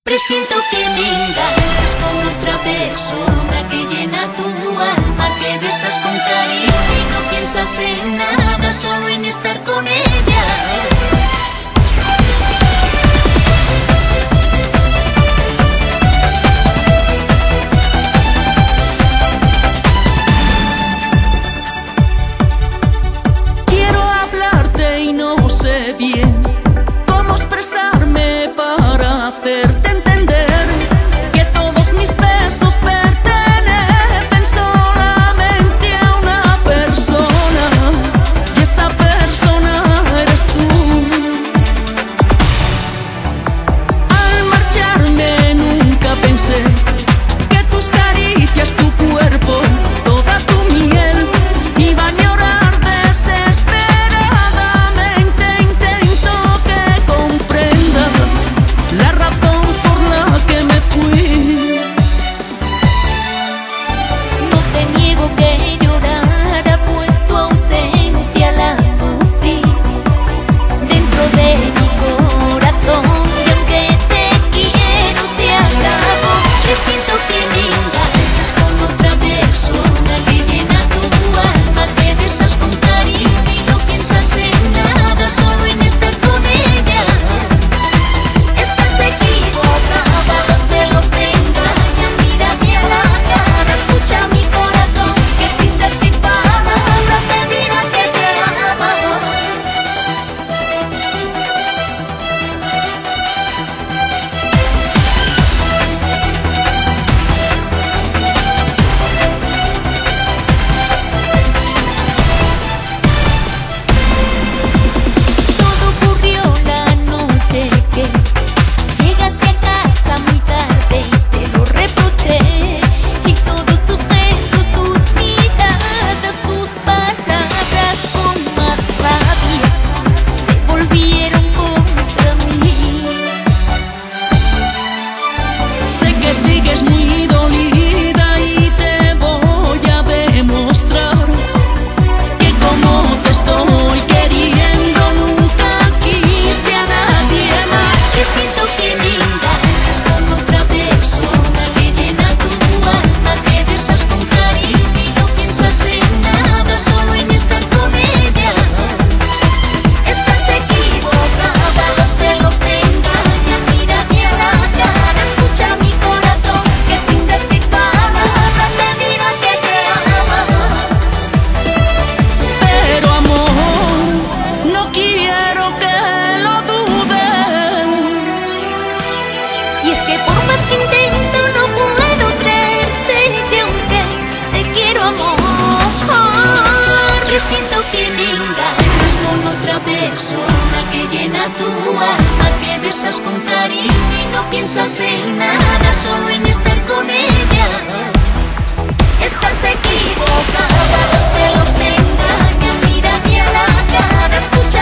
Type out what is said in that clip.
Presiento que me engañas con otra persona que llena tu alma, que besas con cariño y no piensas en nada, solo en estar con ella. Quiero hablarte y no sé bien cómo expresarme para hacerte entender que todos mis besos pertenecen solamente a una persona, y esa persona eres tú. Al marcharme nunca pensé que tus caricias, tu cuerpo, toda tu miel iba a llorar desesperadamente. Intento que comprendas la razón por la que me fui. No te niego que llorara, pues tu ausencia la sufrí dentro de mi corazón, y aunque te quiero se acabó. Presiento que me engañas con otra persona que llena tu alma, que besas con cariño y no piensas en nada, solo en estar con ella. Estás equivocada, los celos te engañan, mírame a la cara, escucha mi corazón, que sin decir palabras te dirá que te ama. Todo ocurrió la noche que llegaste a casa muy tarde y te lo reproché, y todos tus gestos, tus miradas, tus palabras con más rabia se volvieron contra mí. Sé que sigues muy dolida y te voy a demostrar que como te estoy queriendo nunca quise a nadie más. Presiento que me engañas con otra persona que llena tu alma, que besas con cariño y no piensas en nada, solo en estar con ella. Estás equivocada, los celos te engañan, mírame a la cara, escucha mi corazón, que sin decir palabras te dirá que te ama. Pero amor, no quiero que lo dudes. Si es que por más que intento no puedo creerte, y aunque te quiero, amor, presiento que me engañas con otra persona que llena tu alma, que besas con cariño y no piensas en nada, solo en estar con ella. Estás equivocada, los celos te engañan, mírame a la cara, escucha